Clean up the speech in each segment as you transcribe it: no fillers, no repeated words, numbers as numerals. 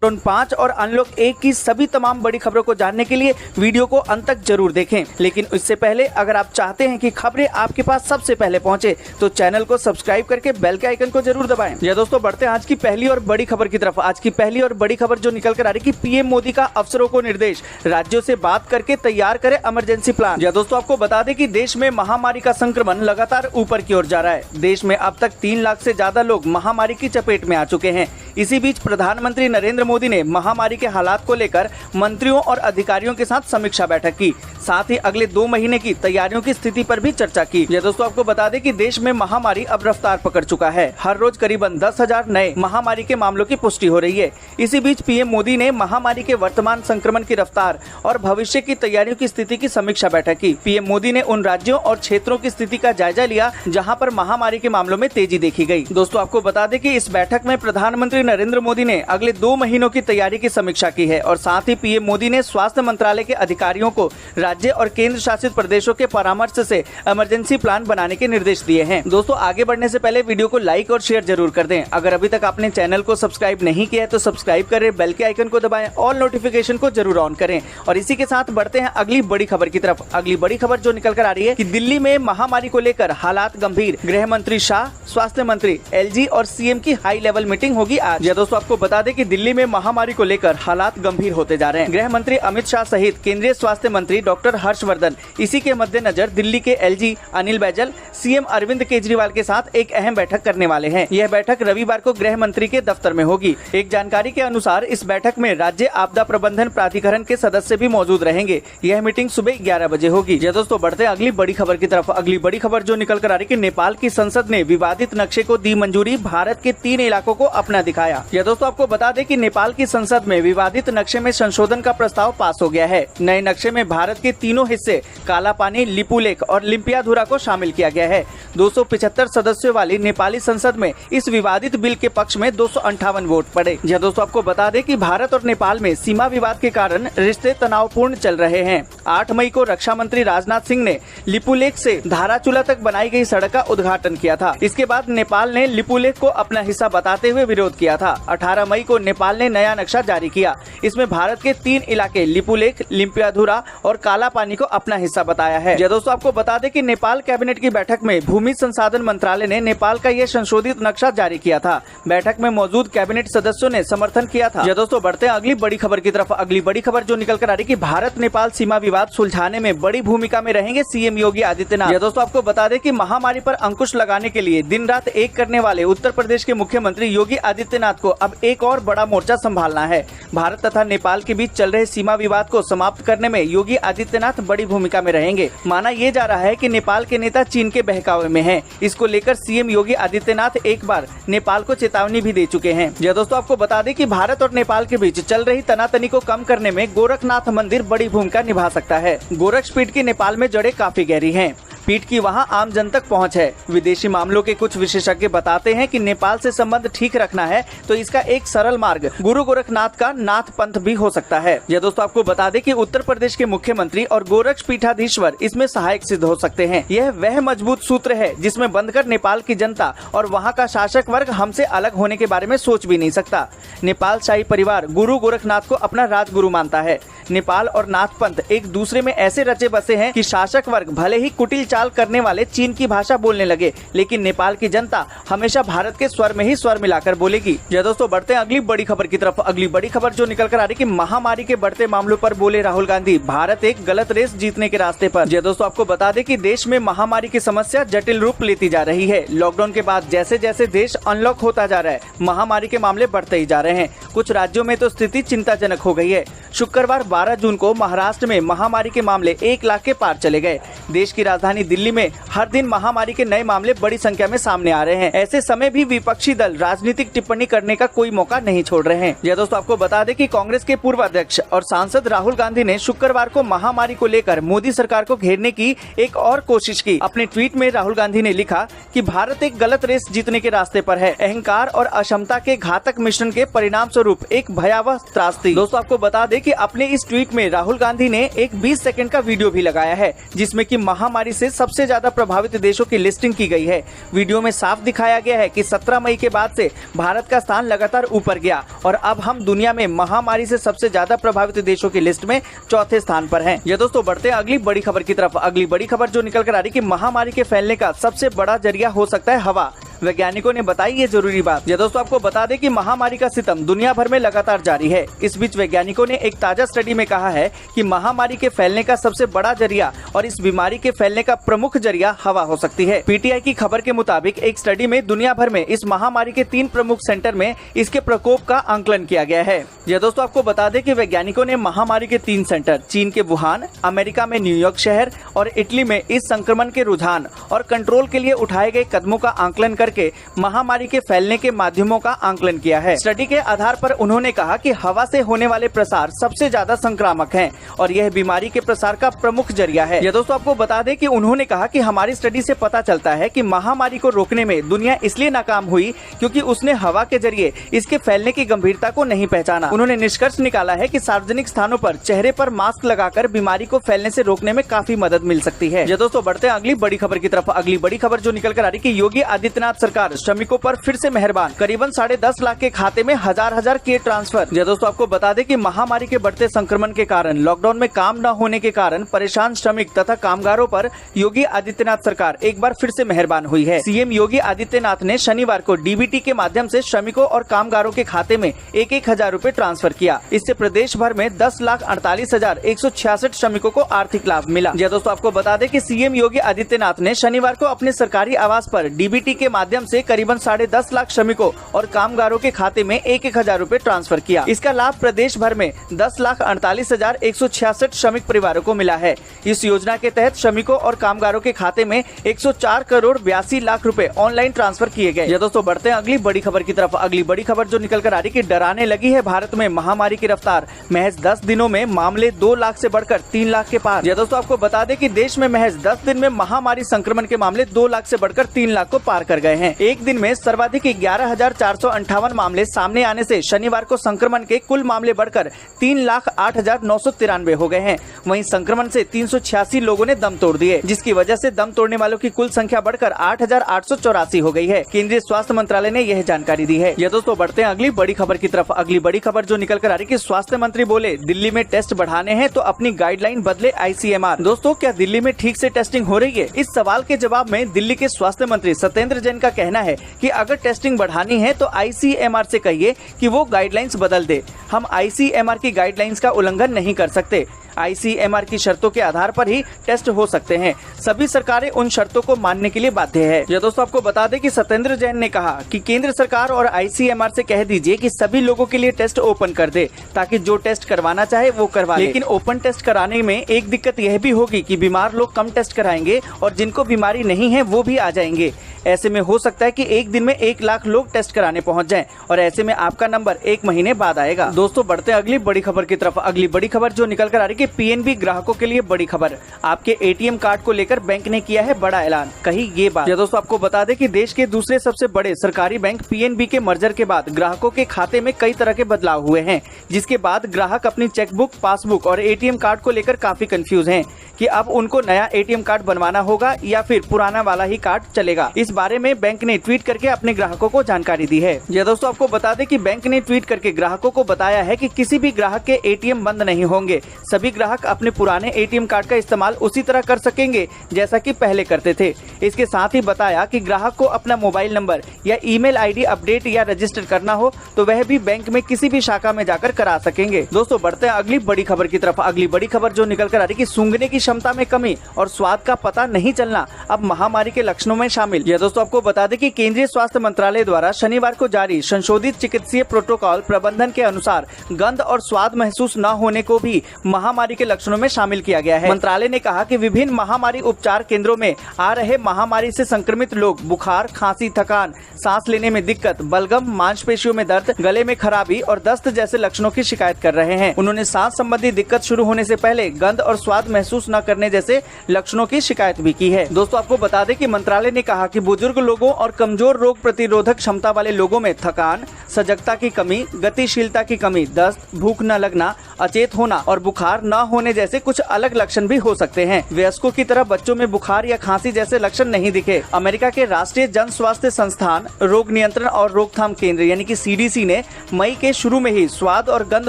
Lockdown 5 और unlock 1 की सभी तमाम बड़ी खबरों को जानने के लिए वीडियो को अंत तक जरूर देखें। लेकिन उससे पहले अगर आप चाहते हैं कि खबरें आपके पास सबसे पहले पहुंचे तो चैनल को सब्सक्राइब करके बेल के आइकन को जरूर दबाएं। या दोस्तों बढ़ते हैं आज की पहली और बड़ी खबर की तरफ। आज की पहली और बड़ी खबर जो निकल कर आ रही है कि पीएम मोदी का अफसरों को निर्देश, राज्यों से बात करके तैयार करें इमरजेंसी प्लान। या दोस्तों आपको बता दें कि देश में महामारी का संक्रमण लगातार ऊपर की ओर जा रहा है। देश में अब तक 3 लाख से ज्यादा लोग महामारी की चपेट में आ चुके हैं। इसी बीच प्रधानमंत्री नरेंद्र मोदी ने महामारी के हालात को लेकर मंत्रियों और अधिकारियों के साथ समीक्षा बैठक की। साथ ही अगले 2 महीने की तैयारियों की स्थिति पर भी चर्चा की। यह दोस्तों आपको बता दें कि देश में महामारी अब रफ्तार पकड़ चुका है। हर रोज करीबन 10,000 नए महामारी के मामलों की पुष्टि हो रही है। इसी बीच पीएम मोदी ने महामारी के वर्तमान संक्रमण की रफ्तार और भविष्य की तैयारियों की स्थिति की समीक्षा बैठक की। पीएम मोदी ने उन राज्यों और क्षेत्रों की स्थिति का जायजा लिया जहां पर महामारी के मामलों में तेजी देखी गई। दोस्तों आपको बता दें कि इस बैठक में प्रधानमंत्री नरेंद्र मोदी ने अगले 2 महीनों की तैयारी की समीक्षा की है और साथ ही पीएम मोदी ने स्वास्थ्य मंत्रालय के अधिकारियों को राज्य और केंद्र शासित प्रदेशों के परामर्श से इमरजेंसी प्लान बनाने के निर्देश दिए हैं। दोस्तों आगे बढ़ने से पहले वीडियो को लाइक और शेयर जरूर कर दें। अगर अभी तक आपने चैनल को सब्सक्राइब नहीं किया है तो सब्सक्राइब करें, बेल के आइकन को दबाएं, ऑल नोटिफिकेशन को जरूर ऑन करें। और इसी के साथ बढ़ते हैं अगली बड़ी खबर की तरफ। अगली बड़ी खबर जो निकल कर आ रही है कि दिल्ली में महामारी को लेकर हालात गंभीर, गृह मंत्री शाह, स्वास्थ्य मंत्री, एलजी और सीएम की हाई लेवल मीटिंग होगी आज। या दोस्तों आपको बता दें कि दिल्ली में महामारी को लेकर हालात गंभीर होते जा रहे हैं। गृह मंत्री अमित शाह सहित केंद्रीय स्वास्थ्य मंत्री डॉक्टर हर्षवर्धन इसी के मद्देनजर दिल्ली के एलजी अनिल बैजल सीएम अरविंद केजरीवाल के साथ एक अहम बैठक करने वाले हैं। यह बैठक रविवार को गृह मंत्री के दफ्तर में होगी। एक जानकारी के अनुसार इस बैठक में राज्य आपदा प्रबंधन प्राधिकरण के सदस्य भी मौजूद रहेंगे। यह मीटिंग सुबह 11 बजे होगी। ये दोस्तों बढ़ते हैं अगली बड़ी खबर की तरफ। अगली बड़ी खबर जो निकल कर आ रही है कि नेपाल की संसद ने विवादित नक्शे को दी मंजूरी, भारत के 3 इलाकों को अपना दिखाया। यह दोस्तों आपको बता दें कि नेपाल की संसद में विवादित नक्शे में संशोधन का प्रस्ताव पास हो गया है। नए नक्शे में भारत के तीनों हिस्से काला पानी, लिपुलेख और लिम्पियाधुरा को शामिल किया गया है। 275 सदस्यों वाली नेपाली संसद में इस विवादित बिल के पक्ष में 258 वोट पड़े। यह दोस्तों आपको बता दें कि भारत और नेपाल में सीमा विवाद के कारण रिश्ते तनावपूर्ण चल रहे हैं। 8 मई को रक्षा मंत्री राजनाथ सिंह ने लिपुलेख से धाराचूला तक बनाई गई सड़क का उद्घाटन किया था। इसके बाद नेपाल ने लिपुलेख को अपना हिस्सा बताते हुए विरोध किया था। 18 मई को नेपाल ने नया नक्शा जारी किया। इसमें भारत के 3 इलाके लिपुलेख, लिम्पियाधुरा और काला पानी को अपना हिस्सा बताया है। यह दोस्तों आपको बता दें कि नेपाल कैबिनेट की बैठक में भूमि संसाधन मंत्रालय ने नेपाल का यह संशोधित नक्शा जारी किया था। बैठक में मौजूद कैबिनेट सदस्यों ने समर्थन किया था। यह दोस्तों बढ़ते हैं अगली बड़ी खबर की तरफ। अगली बड़ी खबर जो निकल कर आ रही है कि भारत नेपाल सीमा विवाद सुलझाने में बड़ी भूमिका में रहेंगे सीएम योगी आदित्यनाथ। यह दोस्तों आपको बता दें कि महामारी पर अंकुश लगाने के लिए दिन रात एक करने वाले उत्तर प्रदेश के मुख्यमंत्री योगी आदित्यनाथ को अब एक और बड़ा मोर्चा संभालना है। भारत तथा नेपाल के बीच चल रहे सीमा विवाद को समाप्त करने में योगी आदित्यनाथ बड़ी भूमिका में रहेंगे। माना यह जा रहा है कि नेपाल के नेता चीन के बहकावे में हैं। इसको लेकर सीएम योगी आदित्यनाथ एक बार नेपाल को चेतावनी भी दे चुके हैं। यह दोस्तों आपको बता दें कि भारत और नेपाल के बीच चल रही तनातनी को कम करने में गोरखनाथ मंदिर बड़ी भूमिका निभा सकता है। गोरक्षपीठ की नेपाल में जड़ें काफी गहरी हैं। पीठ की वहां आम जन तक पहुंच है। विदेशी मामलों के कुछ विशेषज्ञ बताते हैं कि नेपाल से संबंध ठीक रखना है तो इसका एक सरल मार्ग गुरु गोरखनाथ का नाथ पंथ भी हो सकता है। यह दोस्तों आपको बता दें कि उत्तर प्रदेश के मुख्यमंत्री और गोरक्ष पीठाधीश्वर इसमें सहायक सिद्ध हो सकते हैं। यह वह मजबूत सूत्र है जिसमें बंधकर नेपाल की जनता और वहाँ का शासक वर्ग हमसे अलग होने के बारे में सोच भी नहीं सकता। नेपाल शाही परिवार गुरु गोरखनाथ को अपना राजगुरु मानता है। नेपाल और नाथ पंथ एक दूसरे में ऐसे रचे बसे हैं कि शासक वर्ग भले ही कुटिल चाल करने वाले चीन की भाषा बोलने लगे, लेकिन नेपाल की जनता हमेशा भारत के स्वर में ही स्वर मिलाकर बोलेगी। यह दोस्तों बढ़ते हैं अगली बड़ी खबर की तरफ। अगली बड़ी खबर जो निकल कर आ रही है कि महामारी के बढ़ते मामलों पर बोले राहुल गांधी, भारत एक गलत रेस जीतने के रास्ते पर। यह दोस्तों आपको बता दें कि देश में महामारी की समस्या जटिल रूप लेती जा रही है। लॉकडाउन के बाद जैसे जैसे देश अनलॉक होता जा रहा है, महामारी के मामले बढ़ते ही जा रहे हैं। कुछ राज्यों में तो स्थिति चिंताजनक हो गई है। शुक्रवार 12 जून को महाराष्ट्र में महामारी के मामले 1 लाख के पार चले गए। देश की राजधानी दिल्ली में हर दिन महामारी के नए मामले बड़ी संख्या में सामने आ रहे हैं। ऐसे समय भी विपक्षी दल राजनीतिक टिप्पणी करने का कोई मौका नहीं छोड़ रहे हैं। यह दोस्तों आपको बता दें कि कांग्रेस के पूर्व अध्यक्ष और सांसद राहुल गांधी ने शुक्रवार को महामारी को लेकर मोदी सरकार को घेरने की एक और कोशिश की। अपने ट्वीट में राहुल गांधी ने लिखा कि भारत एक गलत रेस जीतने के रास्ते पर है। अहंकार और अक्षमता के घातक मिश्रण के परिणाम स्वरूप एक भयावह त्रासदी। दोस्तों आपको बता दें कि अपने इस ट्वीट में राहुल गांधी ने एक 20 सेकंड का वीडियो भी लगाया है, जिसमें कि महामारी से सबसे ज्यादा प्रभावित देशों की लिस्टिंग की गई है। वीडियो में साफ दिखाया गया है कि 17 मई के बाद से भारत का स्थान लगातार ऊपर गया और अब हम दुनिया में महामारी से सबसे ज्यादा प्रभावित देशों की लिस्ट में चौथे स्थान पर हैं। ये दोस्तों बढ़ते हैं अगली बड़ी खबर की तरफ। अगली बड़ी खबर जो निकल कर आ रही है कि महामारी के फैलने का सबसे बड़ा जरिया हो सकता है हवा। वैज्ञानिकों ने बताई ये जरूरी बात। ये दोस्तों आपको बता दें कि महामारी का सितम दुनिया भर में लगातार जारी है। इस बीच वैज्ञानिकों ने एक ताजा स्टडी में कहा है कि महामारी के फैलने का सबसे बड़ा जरिया और इस बीमारी के फैलने का प्रमुख जरिया हवा हो सकती है। पीटीआई की खबर के मुताबिक एक स्टडी में दुनिया भर में इस महामारी के 3 प्रमुख सेंटर में इसके प्रकोप का आंकलन किया गया है। यह दोस्तों आपको बता दें कि वैज्ञानिकों ने महामारी के 3 सेंटर चीन के वुहान, अमेरिका में न्यूयॉर्क शहर और इटली में इस संक्रमण के रुझान और कंट्रोल के लिए उठाए गए कदमों का आंकलन करके महामारी के फैलने के माध्यमों का आंकलन किया है। स्टडी के आधार पर उन्होंने कहा कि हवा से होने वाले प्रसार सबसे ज्यादा संक्रामक हैं और यह बीमारी के प्रसार का प्रमुख जरिया है। यह दोस्तों आपको बता दें कि उन्होंने कहा कि हमारी स्टडी से पता चलता है कि महामारी को रोकने में दुनिया इसलिए नाकाम हुई क्योंकि उसने हवा के जरिए इसके फैलने की गंभीरता को नहीं पहचाना। उन्होंने निष्कर्ष निकाला है कि सार्वजनिक स्थानों पर चेहरे पर मास्क लगाकर बीमारी को फैलने से रोकने में काफी मदद मिल सकती है। ये दोस्तों बढ़ते हैं अगली बड़ी खबर की तरफ। अगली बड़ी खबर जो निकल कर आ रही कि योगी आदित्यनाथ सरकार श्रमिकों पर फिर से मेहरबान, करीबन 10.5 लाख के खाते में हजार किए ट्रांसफर। ये दोस्तों आपको बता दें कि महामारी के बढ़ते संक्रमण के कारण लॉकडाउन में काम न होने के कारण परेशान श्रमिक तथा कामगारों पर योगी आदित्यनाथ सरकार एक बार फिर से मेहरबान हुई है। सीएम योगी आदित्यनाथ ने शनिवार को डीबीटी के माध्यम से श्रमिकों और कामगारों के खाते में 1,000 रूपए ट्रांसफर किया। इससे प्रदेश भर में 10,48,166 श्रमिकों को आर्थिक लाभ मिला। यह दोस्तों आपको बता दें कि सीएम योगी आदित्यनाथ ने शनिवार को अपने सरकारी आवास पर डीबीटी के माध्यम से करीबन 10.5 लाख श्रमिकों और कामगारों के खाते में 1,000 रूपए ट्रांसफर किया। इसका लाभ प्रदेश भर में 10,48,166 श्रमिक परिवारों को मिला है। इस योजना के तहत श्रमिकों और कामगारों के खाते में 104 करोड़ 82 लाख रुपए ऑनलाइन ट्रांसफर किए गए। ये दोस्तों बढ़ते हैं अगली बड़ी खबर की तरफ। अगली बड़ी खबर जो निकल कर आ रही कि डराने लगी है भारत में महामारी की रफ्तार। महज 10 दिनों में मामले 2 लाख से बढ़कर 3 लाख के पार। ये दोस्तों आपको बता दें कि देश में महज 10 दिन में महामारी संक्रमण के मामले 2 लाख से बढ़कर 3 लाख को पार कर गए हैं। एक दिन में सर्वाधिक 11,458 मामले सामने आने से शनिवार को संक्रमण के कुल मामले बढ़कर 3,08,993 हो गए हैं। वहीं संक्रमण से 386 लोगों ने दम तोड़ दिए, जिसकी वजह से दम तोड़ने वालों की कुल संख्या बढ़कर 8,884 हो गई है। केंद्रीय स्वास्थ्य मंत्रालय ने यह जानकारी दी है। यह दोस्तों बढ़ते हैं अगली बड़ी खबर की तरफ। अगली बड़ी खबर जो निकल कर आ रही कि स्वास्थ्य मंत्री बोले दिल्ली में टेस्ट बढ़ाने हैं तो अपनी गाइडलाइन बदले ICMR। दोस्तों क्या दिल्ली में ठीक से टेस्टिंग हो रही है? इस सवाल के जवाब में दिल्ली के स्वास्थ्य मंत्री सत्येंद्र जैन का कहना है कि अगर टेस्टिंग बढ़ानी है तो ICMR से कहिए कि वो गाइडलाइंस बदल दे। हम ICMR की गाइडलाइंस का उल्लंघन नहीं कर सकते। ICMR की शर्तों के आधार पर ही टेस्ट हो सकते हैं। सभी सरकारें उन शर्तों को मानने के लिए बाध्य है। यह दोस्तों आपको बता दें कि सत्येंद्र जैन ने कहा कि केंद्र सरकार और ICMR से कह दीजिए कि सभी लोगों के लिए टेस्ट ओपन कर दे ताकि जो टेस्ट करवाना चाहे वो करवा ले। लेकिन ओपन टेस्ट कराने में एक दिक्कत यह भी होगी कि बीमार लोग कम टेस्ट कराएंगे और जिनको बीमारी नहीं है वो भी आ जाएंगे। ऐसे में हो सकता है कि एक दिन में 1 लाख लोग टेस्ट कराने पहुंच जाएं और ऐसे में आपका नंबर 1 महीने बाद आएगा। दोस्तों बढ़ते हैं अगली बड़ी खबर की तरफ। अगली बड़ी खबर जो निकल कर आ रही है PNB ग्राहकों के लिए बड़ी खबर। आपके ATM कार्ड को लेकर बैंक ने किया है बड़ा ऐलान। कही ये बात। ये दोस्तों आपको बता दें कि देश के दूसरे सबसे बड़े सरकारी बैंक PNB के मर्जर के बाद ग्राहकों के खाते में कई तरह के बदलाव हुए हैं, जिसके बाद ग्राहक अपनी चेकबुक, पासबुक और ATM कार्ड को लेकर काफी कंफ्यूज हैं कि अब उनको नया ATM कार्ड बनवाना होगा या फिर पुराना वाला ही कार्ड चलेगा। इस बारे में बैंक ने ट्वीट करके अपने ग्राहकों को जानकारी दी है। यह दोस्तों आपको बता दें कि बैंक ने ट्वीट करके ग्राहकों को बताया है कि किसी भी ग्राहक के ATM बंद नहीं होंगे। सभी ग्राहक अपने पुराने ATM कार्ड का इस्तेमाल उसी तरह कर सकेंगे जैसा कि पहले करते थे। इसके साथ ही बताया कि ग्राहक को अपना मोबाइल नंबर या ईमेल ID अपडेट या रजिस्टर करना हो तो वह भी बैंक में किसी भी शाखा में जाकर करा सकेंगे। दोस्तों बढ़ते हैं अगली बड़ी खबर की तरफ। अगली बड़ी खबर जो निकल कर आ रही कि सूंघने की क्षमता में कमी और स्वाद का पता नहीं चलना अब महामारी के लक्षणों में शामिल। यह दोस्तों आपको बता दें कि केंद्रीय स्वास्थ्य मंत्रालय द्वारा शनिवार को जारी संशोधित चिकित्सीय प्रोटोकॉल प्रबंधन के अनुसार गंध और स्वाद महसूस न होने को भी महामारी महामारी के लक्षणों में शामिल किया गया है। मंत्रालय ने कहा कि विभिन्न महामारी उपचार केंद्रों में आ रहे महामारी से संक्रमित लोग बुखार, खांसी, थकान, सांस लेने में दिक्कत, बलगम, मांसपेशियों में दर्द, गले में खराबी और दस्त जैसे लक्षणों की शिकायत कर रहे हैं। उन्होंने सांस संबंधी दिक्कत शुरू होने से पहले गंध और स्वाद महसूस न करने जैसे लक्षणों की शिकायत भी की है। दोस्तों, आपको बता दें कि मंत्रालय ने कहा कि बुजुर्ग लोगों और कमजोर रोग प्रतिरोधक क्षमता वाले लोगों में थकान, सजगता की कमी, गतिशीलता की कमी, दस्त, भूख न लगना, अचेत होना और बुखार न होने जैसे कुछ अलग लक्षण भी हो सकते हैं। वयस्कों की तरह बच्चों में बुखार या खांसी जैसे लक्षण नहीं दिखे। अमेरिका के राष्ट्रीय जन स्वास्थ्य संस्थान, रोग नियंत्रण और रोकथाम केंद्र यानी कि CDC ने मई के शुरू में ही स्वाद और गंध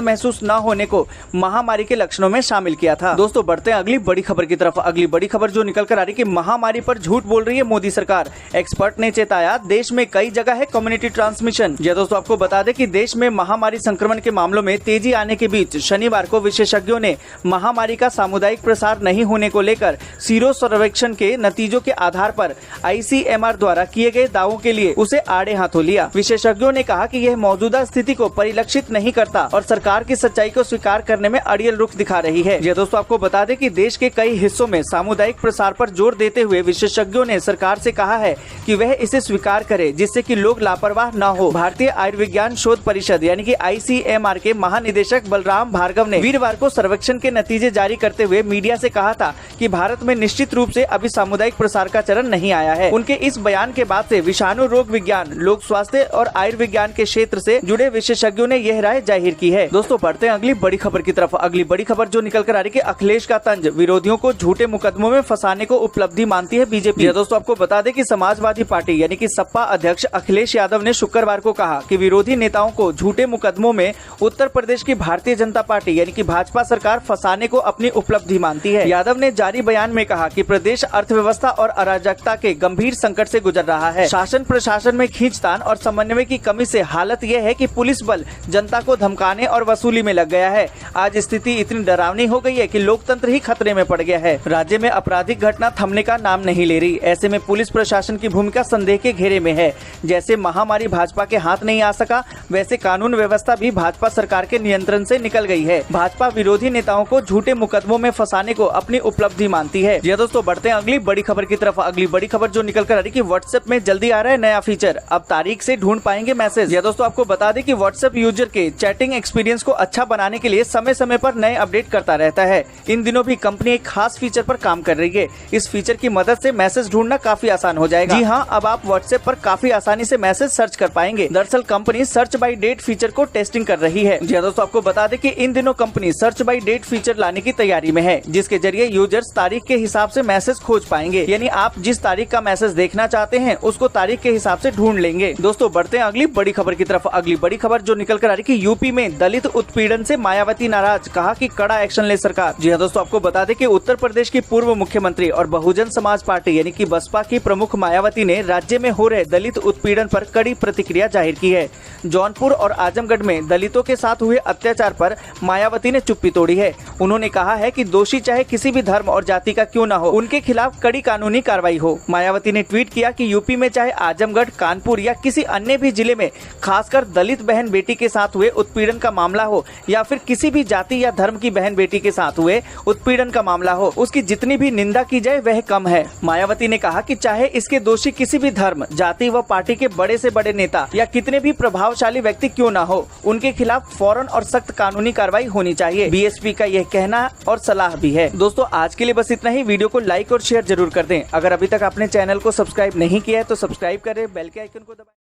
महसूस न होने को महामारी के लक्षणों में शामिल किया था। दोस्तों, बढ़ते हैं अगली बड़ी खबर की तरफ। अगली बड़ी खबर जो निकल कर आ रही है कि महामारी पर झूठ बोल रही है मोदी सरकार। एक्सपर्ट ने चेताया, देश में कई जगह है कम्युनिटी ट्रांसमिशन। जी दोस्तों, आपको बता दें कि देश में महामारी संक्रमण के मामलों में तेजी आने के बीच शनिवार को विशेषज्ञों ने महामारी का सामुदायिक प्रसार नहीं होने को लेकर सीरो सर्वेक्षण के नतीजों के आधार पर ICMR द्वारा किए गए दावों के लिए उसे आड़े हाथों लिया। विशेषज्ञों ने कहा कि यह मौजूदा स्थिति को परिलक्षित नहीं करता और सरकार की सच्चाई को स्वीकार करने में अड़ियल रुख दिखा रही है। जी दोस्तों, आपको बता दें कि देश के कई हिस्सों में सामुदायिक प्रसार पर जोर देते हुए विशेषज्ञों ने सरकार से कहा है कि वह इसे स्वीकार करे, जिससे कि लोग लापरवाह न हो। भारतीय आयुर्विज्ञान शोध परिषद यानी कि ICMR के महानिदेशक बलराम भार्गव ने वीरवार को सर्वेक्षण के नतीजे जारी करते हुए मीडिया से कहा था कि भारत में निश्चित रूप से अभी सामुदायिक प्रसार का चरण नहीं आया है। उनके इस बयान के बाद से विषाणु रोग विज्ञान, लोक स्वास्थ्य और आयुर्विज्ञान के क्षेत्र से जुड़े विशेषज्ञों ने यह राय जाहिर की है। दोस्तों, बढ़ते हैं अगली बड़ी खबर की तरफ। अगली बड़ी खबर जो निकल कर आ रही है, अखिलेश का तंज, विरोधियों को झूठे मुकदमों में फंसाने को उपलब्धि मानती है बीजेपी। दोस्तों, आपको बता दें कि समाजवादी पार्टी यानी कि सपा अध्यक्ष अखिलेश यादव ने शुक्रवार को कहा कि विरोधी नेताओं को झूठे मुकदमों में उत्तर प्रदेश की भारतीय जनता पार्टी यानी कि भाजपा सरकार फंसाने को अपनी उपलब्धि मानती है। यादव ने जारी बयान में कहा कि प्रदेश अर्थव्यवस्था और अराजकता के गंभीर संकट से गुजर रहा है। शासन प्रशासन में खींचतान और समन्वय की कमी से हालत यह है कि पुलिस बल जनता को धमकाने और वसूली में लग गया है। आज स्थिति इतनी डरावनी हो गई है कि लोकतंत्र ही खतरे में पड़ गया है। राज्य में आपराधिक घटना थमने का नाम नहीं ले रही। ऐसे में पुलिस प्रशासन की भूमिका संदेह के घेरे में है। जैसे महामारी भाजपा के हाथ नहीं आ सका, वैसे कानून व्यवस्था भी भाजपा सरकार के नियंत्रण से निकल गई है। भाजपा विरोधी नेताओं को झूठे मुकदमों में फंसाने को अपनी उपलब्धि मानती है। जी दोस्तों, बढ़ते हैं अगली बड़ी खबर की तरफ। अगली बड़ी खबर जो निकल कर आ रही है कि व्हाट्सएप में जल्दी आ रहा है नया फीचर, अब तारीख से ढूंढ पाएंगे मैसेज। जी दोस्तों, आपको बता दें कि व्हाट्सएप यूजर के चैटिंग एक्सपीरियंस को अच्छा बनाने के लिए समय समय पर नए अपडेट करता रहता है। इन दिनों भी कंपनी एक खास फीचर पर काम कर रही है। इस फीचर की मदद से मैसेज ढूंढना काफी आसान हो जाएगा। जी हाँ, अब आप व्हाट्सएप पर काफी आसानी से मैसेज सर्च कर पाएंगे। दरअसल company search by date feature को टेस्टिंग कर रही है। जी दोस्तों, आपको बता दें कि इन दिनों company search by date feature लाने की तैयारी में है, जिसके जरिए यूजर्स तारीख के हिसाब से मैसेज खोज पाएंगे। यानी आप जिस तारीख का मैसेज देखना चाहते हैं उसको तारीख के हिसाब से ढूंढ लेंगे। दोस्तों, बढ़ते हैं अगली बड़ी खबर की तरफ। अगली बड़ी खबर जो निकल कर आ रही है कि यूपी में दलित उत्पीड़न से मायावती नाराज, कहा कि कड़ा एक्शन ले सरकार। जी हाँ दोस्तों, आपको बता दें कि उत्तर प्रदेश की पूर्व मुख्यमंत्री और बहुजन समाज पार्टी यानी कि बसपा की प्रमुख मायावती ने राज्य में हो रहे दलित उत्पीड़न पर कड़ी प्रतिक्रिया जाहिर की है। जौनपुर और आजमगढ़ में दलितों के साथ हुए अत्याचार पर मायावती ने चुप्पी तोड़ी है। उन्होंने कहा है कि दोषी चाहे किसी भी धर्म और जाति का क्यों न हो, उनके खिलाफ कड़ी कानूनी कार्रवाई हो। मायावती ने ट्वीट किया कि यूपी में चाहे आजमगढ़, कानपुर या किसी अन्य भी जिले में खासकर दलित बहन बेटी के साथ हुए उत्पीड़न का मामला हो या फिर किसी भी जाति या धर्म की बहन बेटी के साथ हुए उत्पीड़न का मामला हो, उसकी जितनी भी निंदा की जाए वह कम है। मायावती ने कहा कि चाहे इसके दोषी किसी भी धर्म, जाति व पार्टी के बड़े से बड़े नेता या कितने भी प्रभावशाली व्यक्ति क्यों न हो, उनके खिलाफ फौरन और सख्त कानूनी कार्रवाई होनी चाहिए। बीएसपी का यह कहना और सलाह भी है। दोस्तों, आज के लिए बस इतना ही। वीडियो को लाइक और शेयर जरूर कर दें। अगर अभी तक आपने चैनल को सब्सक्राइब नहीं किया है तो सब्सक्राइब करें, बेल के आइकन को दबाएं।